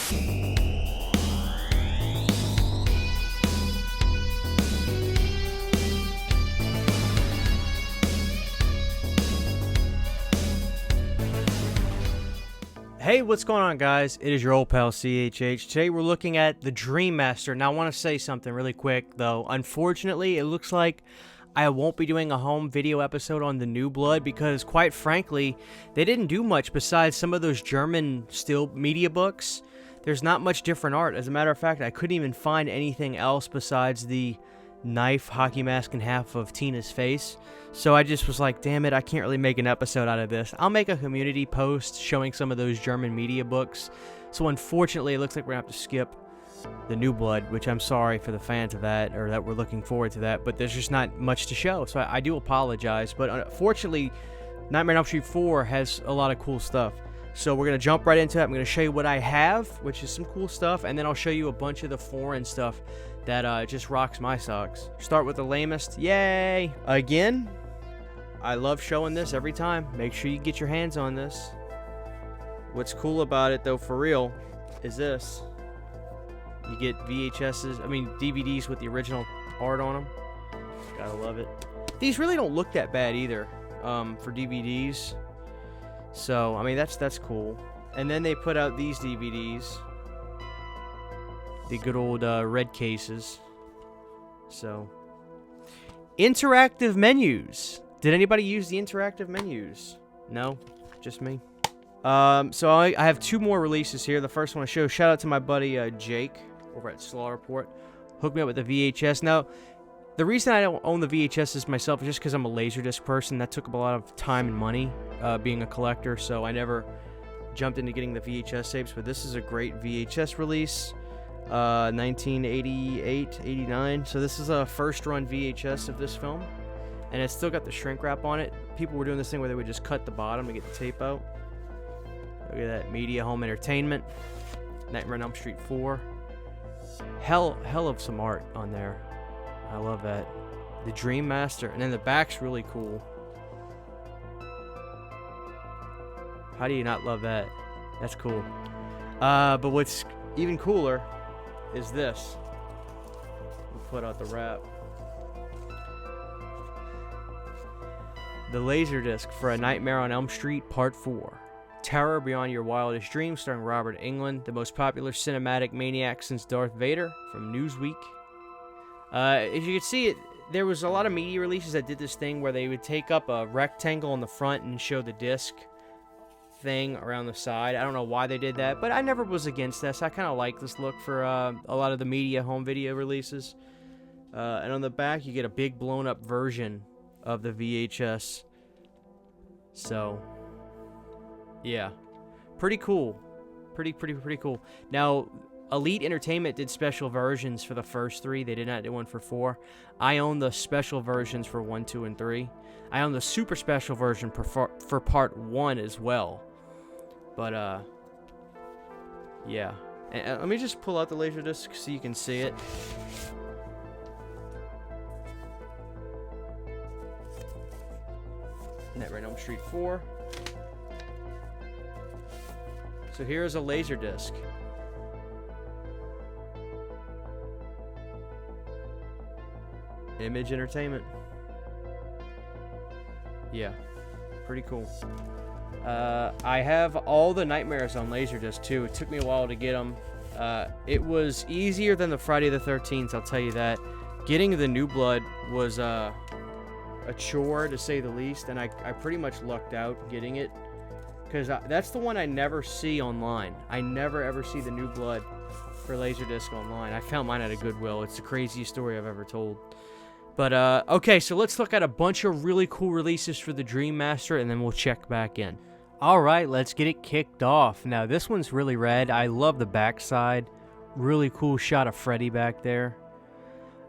Hey, what's going on, guys? It is your old pal CHH. Today we're looking at the Dream Master. Now I want to say something really quick though. Unfortunately, it looks like I won't be doing a home video episode on the New Blood because, quite frankly, they didn't do much besides some of those German still media books. There's not much different art. As a matter of fact, I couldn't even find anything else besides the knife hockey mask in half of Tina's face. So I just was like, damn it, I can't really make an episode out of this. I'll make a community post showing some of those German media books. So unfortunately, it looks like we're going to have to skip the New Blood, which I'm sorry for the fans of that, or that we're looking forward to that, but there's just not much to show. So I do apologize, but unfortunately, Nightmare on Elm Street 4 has a lot of cool stuff. So we're going to jump right into it. I'm going to show you what I have, which is some cool stuff, and then I'll show you a bunch of the foreign stuff that just rocks my socks. Start with the lamest. Yay! Again, I love showing this every time. Make sure you get your hands on this. What's cool about it, though, for real, is this. You get DVDs with the original art on them. Gotta love it. These really don't look that bad either for DVDs. So, I mean, that's cool. And then they put out these DVDs. The good old red cases. So, interactive menus. Did anybody use the interactive menus? No? Just me? So I have two more releases here. The first one I show, shout out to my buddy Jake over at Slaw Report. Hooked me up with the VHS. Now, the reason I don't own the VHSs myself is just because I'm a LaserDisc person. That took up a lot of time and money being a collector, so I never jumped into getting the VHS tapes. But this is a great VHS release. 1988, 89. So this is a first run VHS of this film. And it's still got the shrink wrap on it. People were doing this thing where they would just cut the bottom to get the tape out. Look at that. Media Home Entertainment. Nightmare on Elm Street 4. Hell of some art on there. I love that. The Dream Master. And then the back's really cool. How do you not love that? That's cool. But what's even cooler is this. We'll put out the wrap. The LaserDisc for A Nightmare on Elm Street Part 4. Terror Beyond Your Wildest Dreams, starring Robert Englund, the most popular cinematic maniac since Darth Vader, from Newsweek. As you can see, there was a lot of media releases that did this thing where they would take up a rectangle on the front and show the disc thing around the side. I don't know why they did that, but I never was against this. I kind of like this look for a lot of the media home video releases. And on the back, you get a big blown up version of the VHS. So, yeah, pretty cool. Pretty cool. Now, Elite Entertainment did special versions for the first three. They did not do one for 4. I own the special versions for 1, 2, and 3. I own the super special version for part 1 as well. But, yeah. And, let me just pull out the LaserDisc so you can see it. Nightmare on Elm Street 4. So here's a LaserDisc. Image Entertainment. Yeah, pretty cool. I have all the Nightmares on LaserDisc too. It took me a while to get them. It was easier than the Friday the 13th, I'll tell you that. Getting the New Blood was a chore, to say the least, and I pretty much lucked out getting it, because that's the one I never see online. I never ever see the New Blood for LaserDisc online. I found mine at a Goodwill. It's the craziest story I've ever told. But okay, so let's look at a bunch of really cool releases for the Dream Master, and then we'll check back in. Alright, let's get it kicked off. Now, this one's really rad. I love the backside. Really cool shot of Freddy back there.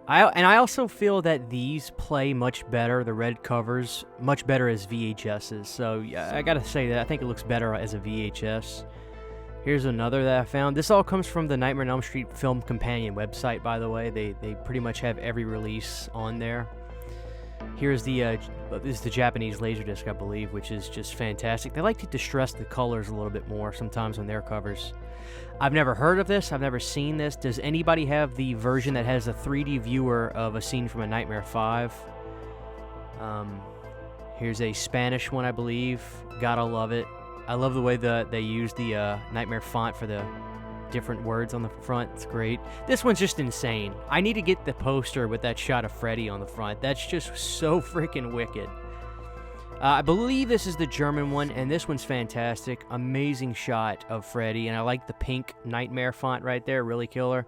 I also feel that these play much better, the red covers, much better as VHSs. So, yeah, I gotta say that I think it looks better as a VHS. Here's another that I found. This all comes from the Nightmare on Elm Street Film Companion website, by the way. They pretty much have every release on there. Here's the This is the Japanese LaserDisc, I believe, which is just fantastic. They like to distress the colors a little bit more sometimes on their covers. I've never heard of this. I've never seen this. Does anybody have the version that has a 3D viewer of a scene from A Nightmare 5? Here's a Spanish one, I believe. Gotta love it. I love the way that they use the Nightmare font for the different words on the front. It's great. This one's just insane. I need to get the poster with that shot of Freddy on the front. That's just so freaking wicked. I believe this is the German one, and this one's fantastic. Amazing shot of Freddy, and I like the pink Nightmare font right there. Really killer.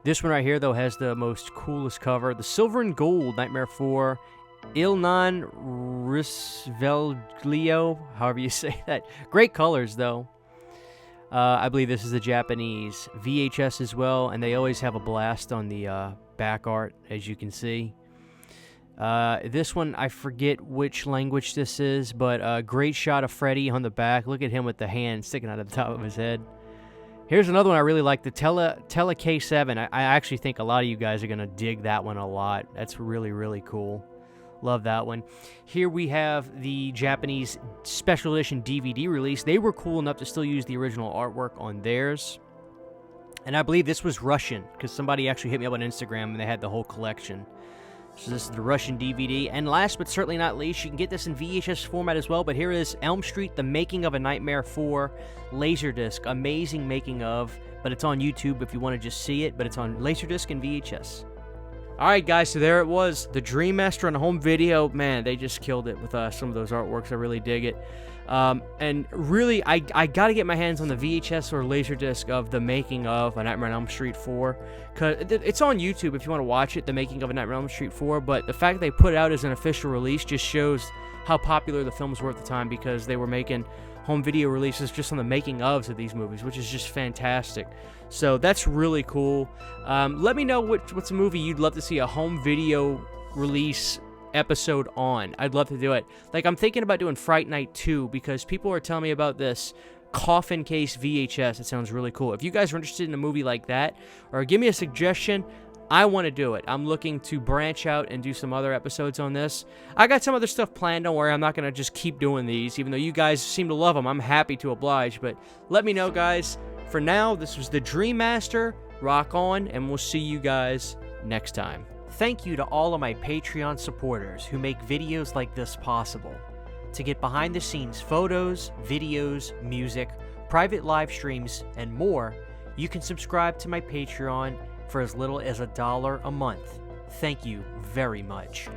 This one right here, though, has the most coolest cover. The silver and gold Nightmare 4. Il non risveglio, however you say that. Great colors, though. I believe this is the Japanese VHS as well, and they always have a blast on the back art, as you can see. This one, I forget which language this is, but a great shot of Freddy on the back. Look at him with the hand sticking out of the top of his head. Here's another one I really like, the Tele K7. I actually think a lot of you guys are going to dig that one a lot. That's really, really cool. Love that one. Here we have the Japanese special edition DVD release. They were cool enough to still use the original artwork on theirs. And I believe this was Russian, because somebody actually hit me up on Instagram and they had the whole collection. So this is the Russian DVD. And last but certainly not least, you can get this in VHS format as well. But here is Elm Street, The Making of a Nightmare 4 LaserDisc. Amazing making of, but it's on YouTube if you want to just see it. But it's on LaserDisc and VHS. Alright guys, so there it was, the Dream Master on home video. Man, they just killed it with some of those artworks. I really dig it. And really, I gotta get my hands on the VHS or LaserDisc of the making of A Nightmare on Elm Street 4. Cause it's on YouTube if you want to watch it, the making of A Nightmare on Elm Street 4. But the fact they put it out as an official release just shows how popular the films were at the time, because they were making home video releases just on the making ofs of these movies, which is just fantastic. So that's really cool. Let me know what's a movie you'd love to see a home video release episode on. I'd love to do it. Like, I'm thinking about doing Fright Night 2, because people are telling me about this coffin case VHS. It sounds really cool. If you guys are interested in a movie like that, or give me a suggestion, I want to do it. I'm looking to branch out and do some other episodes on this. I got some other stuff planned. Don't worry, I'm not going to just keep doing these. Even though you guys seem to love them, I'm happy to oblige. But let me know, guys. For now, this was the Dream Master. Rock on, and we'll see you guys next time. Thank you to all of my Patreon supporters who make videos like this possible. To get behind-the-scenes photos, videos, music, private live streams, and more, you can subscribe to my Patreon for as little as $1 a month. Thank you very much.